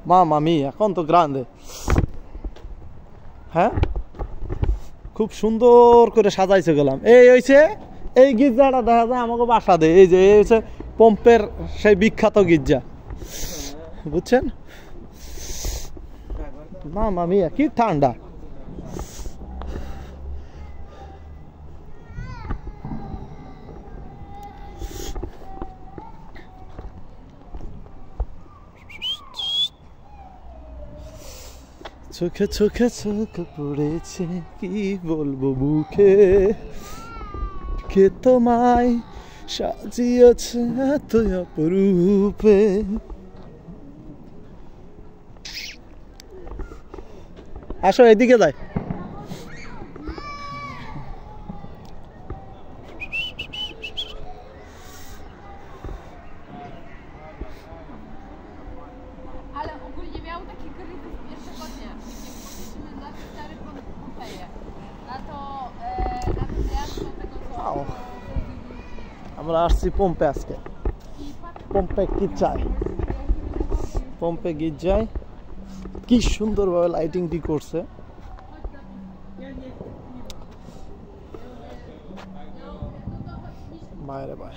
মামা মিয়া কত গ্রান্ডে। হ্যাঁ খুব সুন্দর করে সাজাইছে গেলাম। এই হইছে এই গির্জাটা দেখা যায় আমাকে বাসা দেয়। এই যে এই হচ্ছে পম্পের সেই বিখ্যাত গির্জা, বুঝছেন? মামা মিয়া কি ঠান্ডা। চোখে চোখে চোখ পড়েছে কি বলবো মুখে, কে তোমায় সাজিয়েছে এত অপরূপে। আসো এদিকে যাই। আমরা আসছি পম্পে আজকে। পম্পে গির্জায়, পম্পে গির্জায় কি সুন্দরভাবে লাইটিংটি করছে। মায়ের ভাই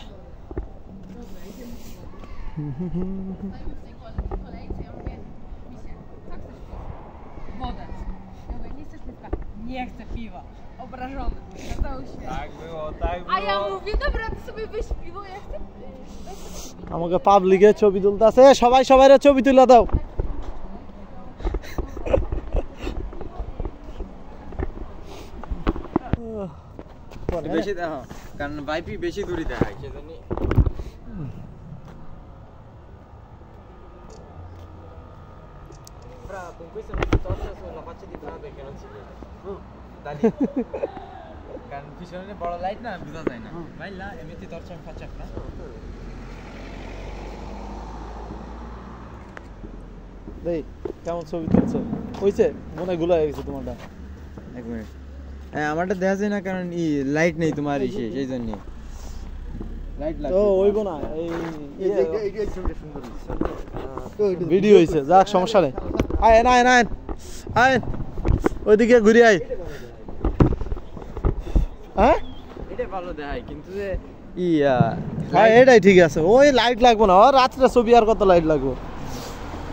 Nie chcę piwa. Obrażony. Tak było, tak było. A ja mówię, dobra, ty sobie weź piwo, ja chcę... আমাকে পাবলিকে ছবি তুলতে আছে। সবাই সবাই ছবি তুলে দাও। বেশি দেখো কারণ ভাইপি বেশি দূরে দেখায় সেজন্য। Fra, con questo non si torce sulla faccia di Fra perché non si vede. Dai. কারণ পিছনে বড় লাইট না বোঝা যায় না। ভাই না এমনিতে torce in faccia Fra. দেই কেমন ছবি তুলছো? হইছে? মনে গুলা হয়ে গেছে তোমারটা। এক মিনিট। হ্যাঁ আমারটা দেখা যায় না কারণ লাইট নেই তোমার ইসে সেই জন্য। লাইট লাগবে। ও হইবো না। এই ছবিটা সুন্দর হইছে। ভিডিও হইছে, যাক সমস্যা নেই। আয় না না আয় ওইদিকে ঘুরে আয়। হ্যাঁ এটা ভালো দেখায় কিন্তু যে হ্যাঁ এটাই ঠিক আছে। ওই লাইট লাগবে না, রাত্রে ছবি আর কত লাইট লাগবে।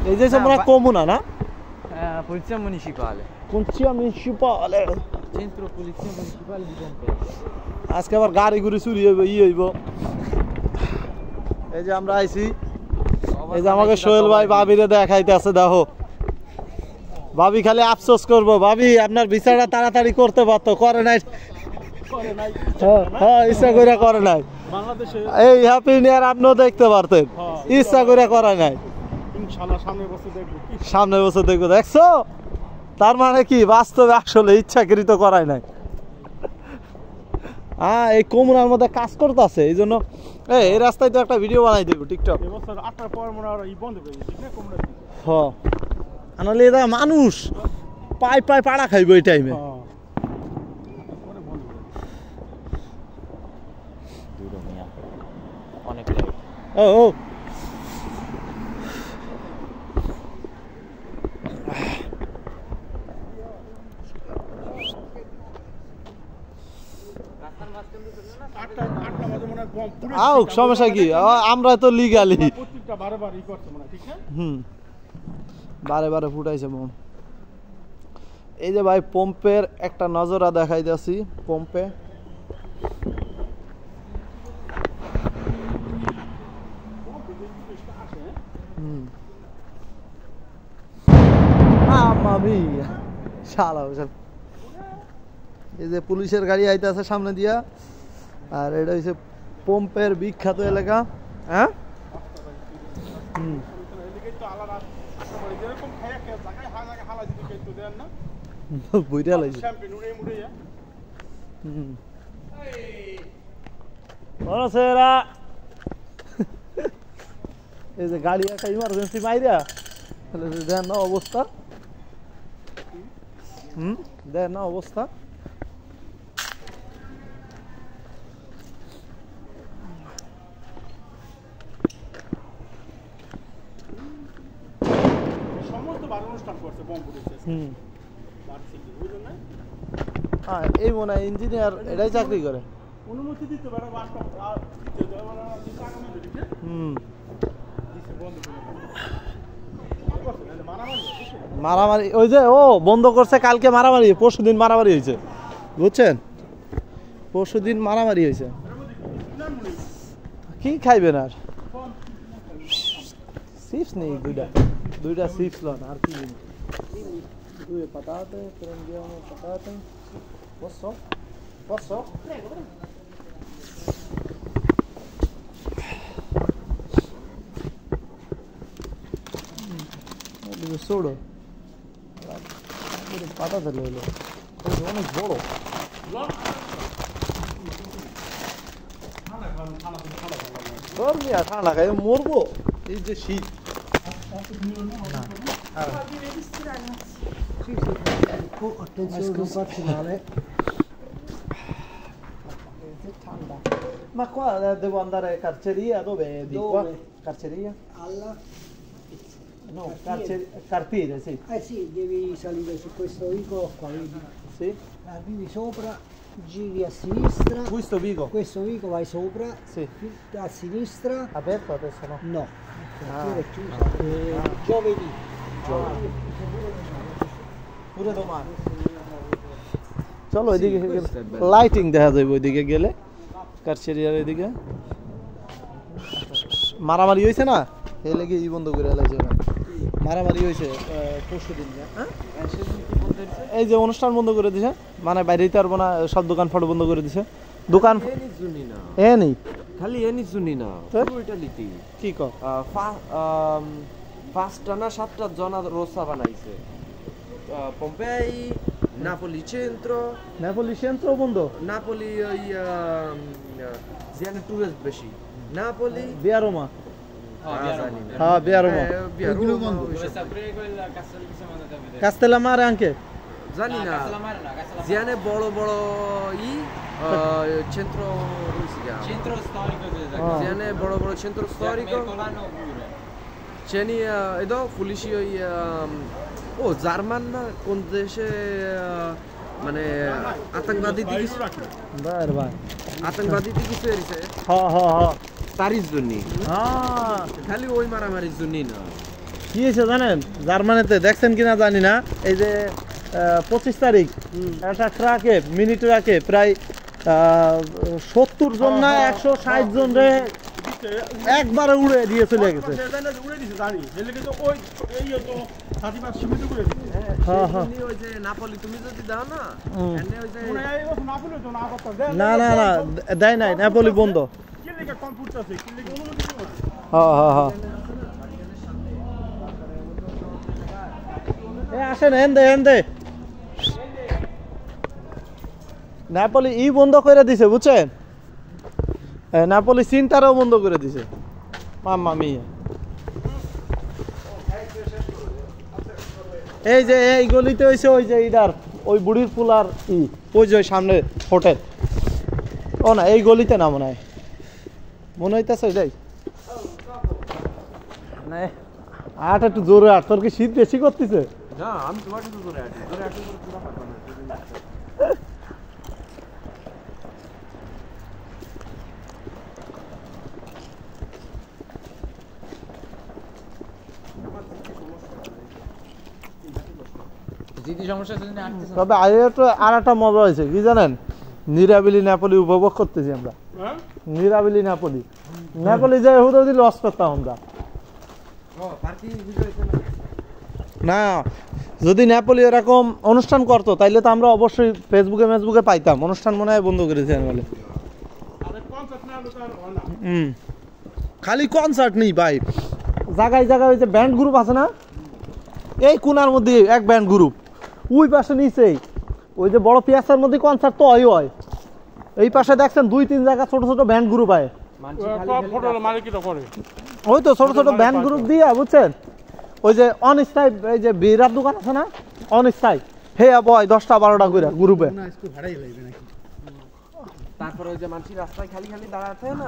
এই যে তোমরা কমুনা না? Polizia municipale. Polizia municipale. Centro polizia municipale di Pompei. আজকে আবার গাড়ি ঘুরে চুরি হইব, ই হইব। এই যে আমরা আইছি, এই যে আমাকে সোহেল ভাই ভাবিরে দেখাইতে আছে। দেখো ভাবি খালি আফসোস করবো। ভাবি আপনার বিচারটা তাড়াতাড়ি করতে পারতো, করে নাই। হ্যাঁ ইচ্ছা করে করে নাই। এই হ্যাপি নিউ ইয়ার আপনিও দেখতে পারতেন, ইচ্ছা করে করে নাই। সামনের বছর দেখবো। দেখছো তার মানে কি বাস্তবে আসলে ইচ্ছাকৃত করাই নাই। হ্যাঁ এই কমুনার মধ্যে কাজ করতে আছে, এই জন্য এই রাস্তায় তো একটা ভিডিও বানাই দেবো টিকটক। হ্যাঁ আনালে এটা মানুষ পাই পাই পাড়া খাইব এই টাইমে। ও ও সমস্যা কি, আমরা তো লিগালি বারে বারে ফুটাইছে বোম। এই যে ভাই পম্পের একটা নজরা দেখাই দিয়েছি। পম্পে এই যে পুলিশের গাড়ি আইতে আছে সামনে দিয়া। আর এটা হচ্ছে পম্পের বিখ্যাত এলাকা। হ্যাঁ বুঝা লাগছে। এই যে গাড়ি একটা ইমার্জেন্সি মাইরা দেন না অবস্থা। দেন না অবস্থা। হুম হ্যাঁ এই মনে হয় ইঞ্জিনিয়ার এটাই চাকরি করে হুম মারামারি ওই যে ও বন্ধ করছে কালকে মারামারি পরশুদিন মারামারি হয়েছে বুঝছেন পরশুদিন মারামারি হয়েছে কি খাইবেন আর চিপস নেই দুইটা চিপস লন আর কি due patate prendiamo patate posso dove solo patate lelo অনেক বড় ঠান্ডা খাই মরবো এই যে শীত attenzione non farci male ma qua devo andare carceria dove di qua carceria alla no carpire sì sì devi salire su questo vicolo qua vedi sì arrivi sopra giri a sinistra questo vicolo vai sopra sì a sinistra aperto adesso no no è chiusa giovedì পুরো দোকান চলো এদিকে lighting দেখা যাবে ওইদিকে গেলে কারচেরিয়ার এদিকে মারামারি হয়েছে না এই লেগে ই বন্ধ করে এলাইছে মারামারি হয়েছে পরশুদিন এই যে অনুষ্ঠান বন্ধ করে দিছে মানে বাইরে দিতে পারবো না সব দোকান ফটো বন্ধ করে দিছে দোকান এ নেই খালি এনি শুনি না পুরোটা লিতি কি কর পাঁচটা না সাতটা জনা রোসা বানাইছে Pompei, Napoli centro বন্ধ Napoli ziane tourist beshi Napoli via Roma via Roma Castellammare anche জানি না ziane bolo centro storico ziane bolo centro storico ceni edo pulisci ও জার্মান না কোন দেশে মানে আতঙ্কবাদী দিকে আতঙ্কবাদী দিকে কিছু এসেছে তারই জন্য খালি ওই মারামারির জন্যই না কি হয়েছে জানেন জার্মানিতে দেখছেন কিনা জানি না এই যে 25 তারিখ একটা ট্রাকে মিনি ট্রাকে প্রায় 70 জন না 160 জন রে একবারে উড়ে দিয়ে চলে গেছে নাপোলি তুমি যদি দাও না না না না দেয় নাই নাপোলি বন্ধ আসেন এন্দে নাপোলি ই বন্ধ করে দিছে বুঝছেন নাপোলি সিনটারও বন্ধ করে দিছে মাম্মা মিয়া এই যে এই গলিতে হইছে ওই যে ইদার ওই বুড়ির পুলার ওই যে সামনে হোটেল ও না এই গলিতে না মনে হইতেছে যাই না আট একটু জোরে আট তোর কি শীত বেশি করতেছে না আমি তোমার একটু জোরে আছি তবে আর একটা মজা হয়েছে কি জানেন নিরাবিলি নেপালি উপভোগ করতেছি আমরা নিরাবিলি নেপালি যাই হুদা লস করতাম আমরা না যদি নেপালি এরকম অনুষ্ঠান করতো তাইলে তো আমরা অবশ্যই ফেসবুকে পাইতাম অনুষ্ঠান মনে হয় বন্ধ করেছে বলে খালি কনসার্ট নেই ভাই জায়গায় ওই যে ব্যান্ড গ্রুপ আছে না এই কোনার মধ্যে এক ব্যান্ড গ্রুপ ওই পাশে নিচেই ওই যে বড় পিয়াসার মধ্যে কনসার্ট তো হয় এই পাশে দেখছেন 2-3 জায়গা ছোট ছোট ব্যান্ড গ্রুপ হয় ওই তো ছোট ছোট ব্যান্ড গ্রুপ দিয়া বুঝছেন ওই যে অনস্থায়ী এই যে বিরাট দোকান আছে না অনস্থায়ী হে বয় 10টা-12টা করে গ্রুপে তারপরে ওই যে মানুষ রাস্তায় খালি দাঁড়াতে না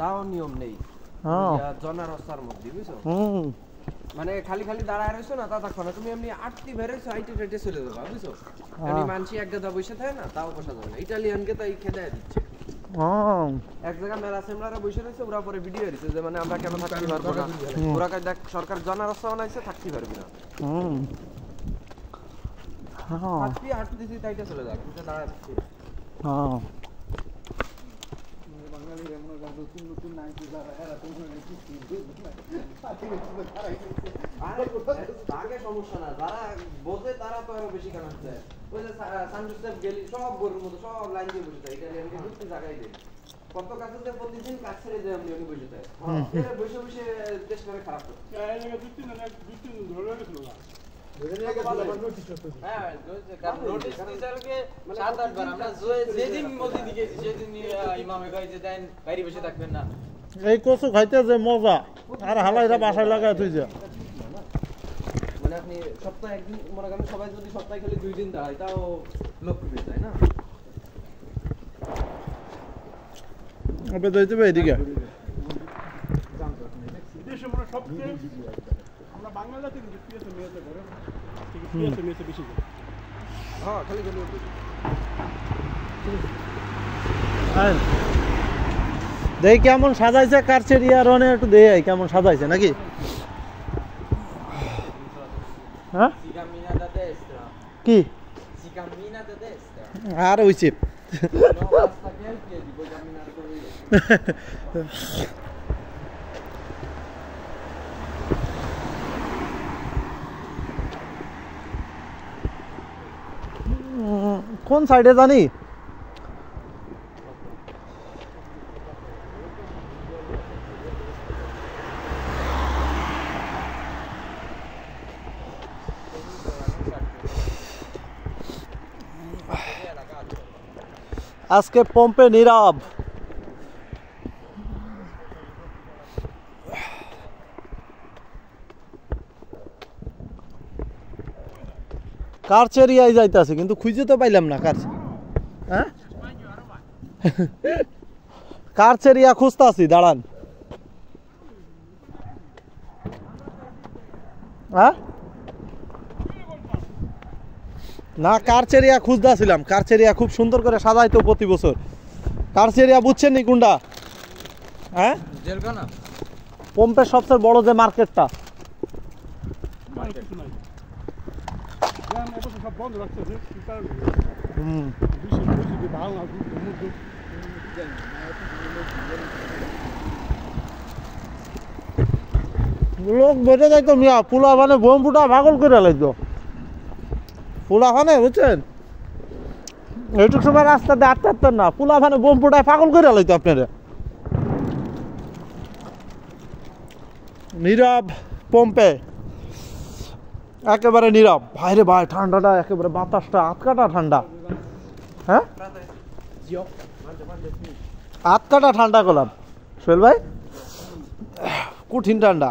তাও নিয়ম নেই জনা রাস্তার মধ্যে বুঝছো মানে খালি খালি দাঁড়ায় রইছো না তা দেখো না তুমি এমনি আটটি বেরেছো আইটি রেটে চলে যাবা বুঝছো খালি মানসি এক গাদা বসে থাকে না তাও বসা যাবে না ইটালিয়ানকে তাই খেদায় দিচ্ছে এক জায়গা মেলা সেমলারা বসে রয়েছে ওরা পরে ভিডিও দিচ্ছে যে মানে আমরা কেন থাকতে পারবো না ওরা কয় দেখ সরকার জানার রাস্তা বানাইছে থাকতে পারবি না আটটি আটটি দিছি তাইটা চলে যাক কিন্তু দাঁড়ায় থাকছি আগে সমস্যা না যারা বোঝে তারা তো আরো বেশি কামাচ্ছে ওই যে সানজুসেফ গেলি সব গরুর মতো সব লাইন দিয়ে বসে থাকে ইটালিয়ানকে ঢুকতে জায়গায় দেয় কত কাছে যে প্রতিদিন কাজ ছেড়ে দেয় আমি ওকে বসে থাকে বসে বসে চেষ্টা করে খারাপ করছে এই কচু খাইতে যে মজা আর হালাইরা বাসায় লাগায় তুই যা মানে আপনি সপ্তাহে একদিন মনে করেন সবাই যদি সপ্তাহে খালি 2 দিন দাঁড়ায় তাও লক্ষ্য পেয়ে যায় না আপনি দইতে হবে এদিকে দেশে মনে সবচেয়ে আমরা বাংলাদেশে কিন্তু পিএসএ মেয়েতে করে পিএসএ মেয়েতে বেশি করে হ্যাঁ খালি খালি দেখ কেমন সাজাইছে কারচেরিয়া রনে একটু দেই কেমন সাজাইছে নাকি হ্যাঁ কি আর হইছে কোন সাইডে জানি আজকে পম্পে নীরব কারচেরিয়ায় যাইতাছে কিন্তু খুঁজে তো পাইলাম না হ্যাঁ কারচেরিয়া খুঁজতাছি দাঁড়ান হ্যাঁ না কারচেরিয়া খুঁজতেছিলাম কারচেরিয়া খুব সুন্দর করে সাজাইতো প্রতি বছর কারচেরিয়া বুঝছেন নি কোনটা হ্যাঁ জেলখানা পম্পের সবচেয়ে বড় যে মার্কেটটা সব বন্ধ রাখছে লোক বেঁচে যাইতো মিয়া পোলা মানে বোমপুটা পাগল করে লাগতো পোলা ফানে বুঝছেন এইটুক সময় রাস্তাতে আটতে না পোলা ফানে বোমপুটায় পাগল করে লাগতো আপনারা নীরব পম্পে একেবারে নীরব ভাইরে ভাই ঠান্ডাটা একেবারে বাতাসটা আটকাটা ঠান্ডা হ্যাঁ আটকাটা ঠান্ডা করলাম সোহেল ভাই কঠিন ঠান্ডা